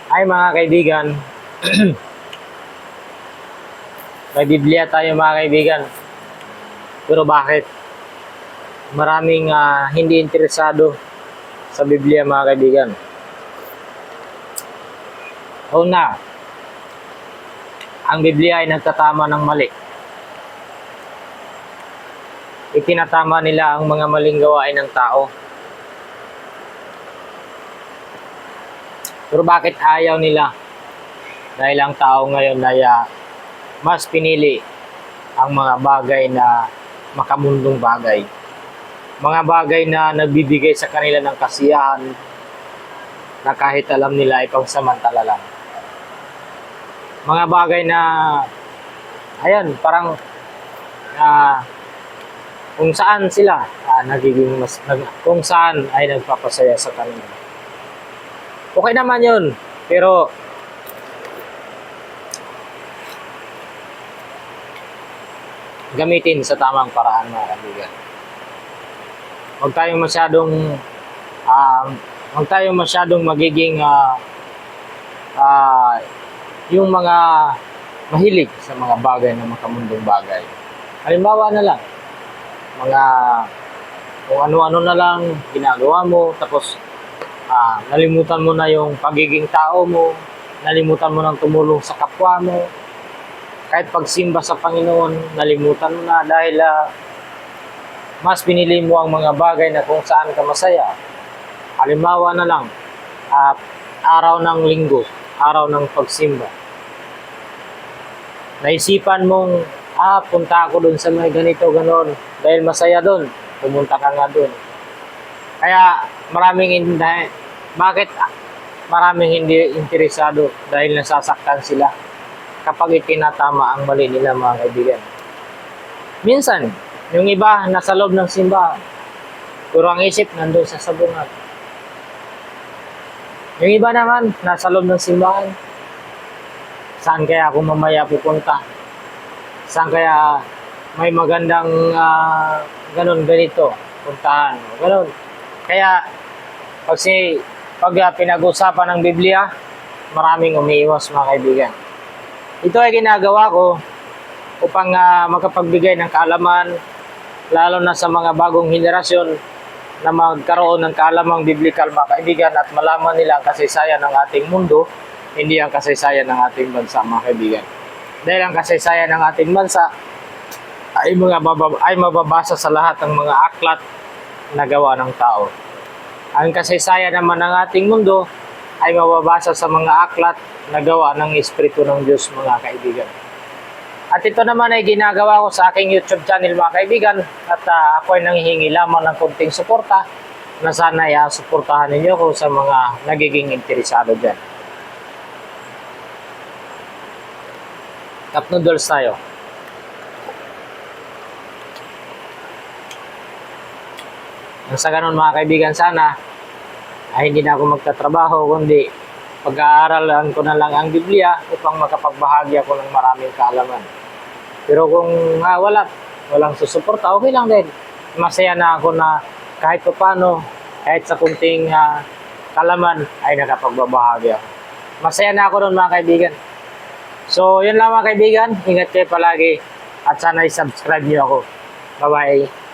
Ay mga kaibigan, may Biblia tayo mga kaibigan. Pero bakit? Maraming hindi interesado sa Biblia mga kaibigan. Una, ang Biblia ay nagtatama ng mali. Itinatama nila ang mga maling gawain ng tao. Pero bakit ayaw nila? Dahil ang tao ngayon ay mas pinili ang mga bagay na makamundong bagay. Mga bagay na nagbibigay sa kanila ng kasiyahan na kahit alam nila ay pangsamantala lang. Mga bagay na, ayan, parang kung saan sila nagiging kung saan ay nagpapasaya sa kanila. Okay naman yun, pero gamitin sa tamang paraan mga kaibigan. Huwag tayong masyadong magiging yung mga mahilig sa mga bagay na makamundong bagay. Halimbawa na lang, mga kung ano-ano na lang ginagawa mo, tapos nalimutan mo na yung pagiging tao mo, nalimutan mo ng tumulong sa kapwa mo, kahit pagsimba sa Panginoon, nalimutan mo na dahil mas pinili mo ang mga bagay na kung saan ka masaya. Halimbawa na lang, araw ng linggo, araw ng pagsimba. Naisipan mong, punta ako dun sa may ganito, ganon, dahil masaya dun, pumunta ka nga dun. Kaya bakit maraming hindi interesado? Dahil nasasaktan sila kapag itinatama ang mali nila mga kaibigan. Minsan, yung iba nasa loob ng simbahan, pero ang isip nandun sa sabungan. Yung iba naman nasa loob ng simbahan, saan kaya ako mamaya pupunta? Saan kaya may magandang ganito, puntahan, ganon. Kaya pag pinag-usapan ng Biblia, maraming umiiwas mga kaibigan. Ito ay ginagawa ko upang makapagbigay ng kaalaman, lalo na sa mga bagong henerasyon na magkaroon ng kaalamang biblikal mga kaibigan, at malaman nila ang kasaysayan ng ating mundo, hindi ang kasaysayan ng ating bansa mga kaibigan. Dahil ang kasaysayan ng ating bansa ay mababasa sa lahat ng mga aklat na gawa ng tao. Ang kasaysayan naman ng ating mundo ay mababasa sa mga aklat na gawa ng Espiritu ng Diyos mga kaibigan. At ito naman ay ginagawa ko sa aking YouTube channel mga kaibigan, at ako ay nanghihingi lamang ng konting suporta na sana ay suportahan ninyo ko sa mga nagiging interesado dyan. Cup noodles tayo. Sa ganun mga kaibigan, sana ay hindi na ako magtatrabaho, kundi pag-aaralan ko na lang ang Biblia upang makapagbahagi ako ng maraming kaalaman. Pero kung walang susuporta, okay lang din. Masaya na ako na kahit paano, kahit sa kunting kaalaman ay nakapagbabahagi ako. Masaya na ako nun mga kaibigan. So, yun lang mga kaibigan. Ingat kayo palagi at sana i-subscribe niyo ako. Bye-bye.